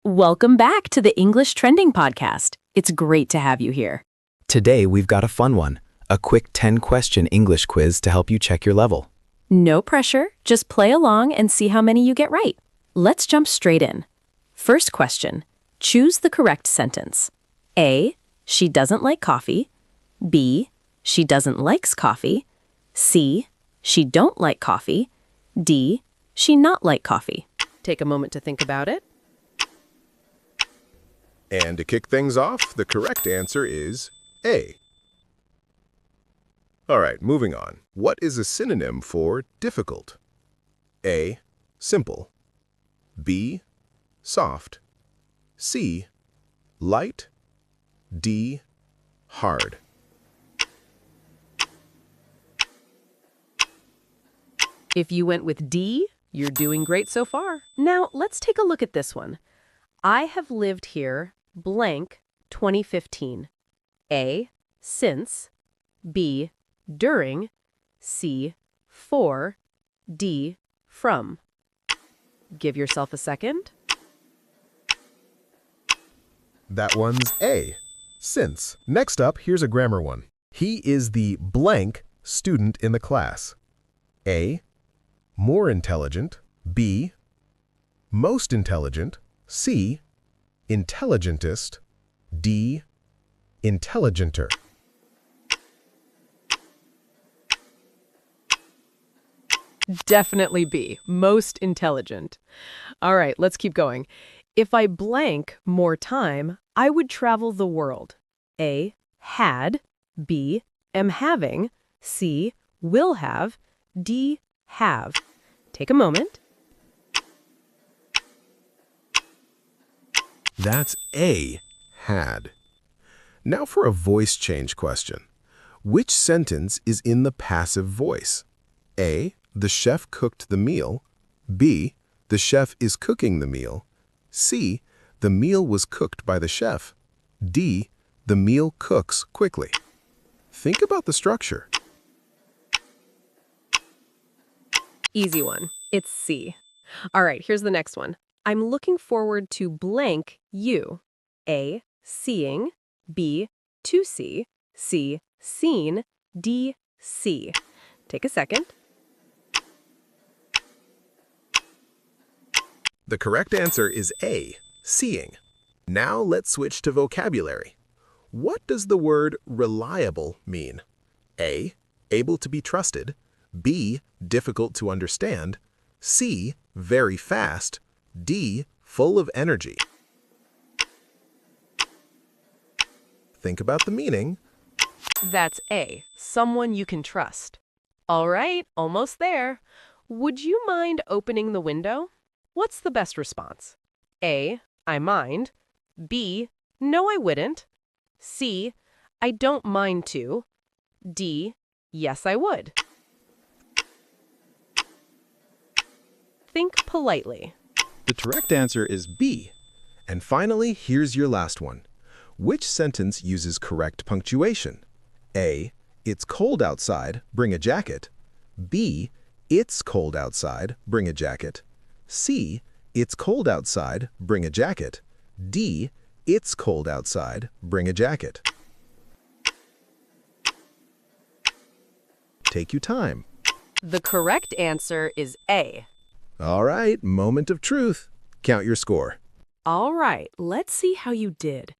Welcome back to the English Trending Podcast. It's great to have you here. Today, we've got a fun one, a quick 10-question English quiz to help you check your level. No pressure, just play along and see how many you get right. Let's jump straight in. First question, choose the correct sentence. A, she doesn't like coffee. B, she doesn't likes coffee. C, she don't like coffee. D, she not like coffee. Take a moment to think about it. And to kick things off, the correct answer is A. All right, moving on. What is a synonym for difficult? A. Simple. B. Soft. C. Light. D. Hard. If you went with D, you're doing great so far. Now, let's take a look at this one. I have lived here, blank, 2015. A, since. B, during. C, for. D, from. Give yourself a second. That one's A. Since. Next up, here's a grammar one. He is the blank student in the class. A. More intelligent. B. Most intelligent. C. Intelligentest. D. Intelligenter. Definitely B, most intelligent. All right, let's keep going. If I blank more time, I would travel the world. A, had. B, am having. C, will have. D, have. Take a moment. That's A. Had. Now for a voice change question. Which sentence is in the passive voice? A. The chef cooked the meal. B. The chef is cooking the meal. C. The meal was cooked by the chef. D. The meal cooks quickly. Think about the structure. Easy one. It's C. All right, here's the next one. I'm looking forward to blank you. A, seeing. B, to see. C, seen. D, see. Take a second. The correct answer is A, seeing. Now let's switch to vocabulary. What does the word reliable mean? A, able to be trusted. B, difficult to understand. C, very fast. D, full of energy. Think about the meaning. That's A, someone you can trust. All right, almost there. Would you mind opening the window? What's the best response? A, I mind. B, no I wouldn't. C, I don't mind to. D, yes I would. Think politely. The correct answer is B. And finally, here's your last one. Which sentence uses correct punctuation? A, it's cold outside, bring a jacket. B, it's cold outside, bring a jacket. C, it's cold outside, bring a jacket. D, it's cold outside, bring a jacket. Take your time. The correct answer is A. All right, moment of truth. Count your score. All right, let's see how you did.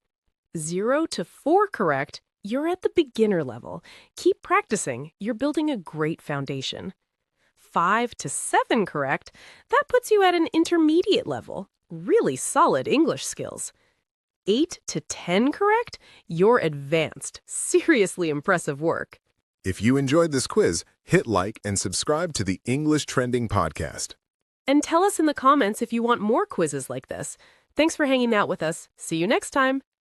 0 to 4 correct, you're at the beginner level. Keep practicing, you're building a great foundation. 5 to 7 correct, that puts you at an intermediate level. Really solid English skills. 8 to 10 correct, you're advanced. Seriously impressive work. If you enjoyed this quiz, hit like and subscribe to the English Trending Podcast. And tell us in the comments if you want more quizzes like this. Thanks for hanging out with us. See you next time.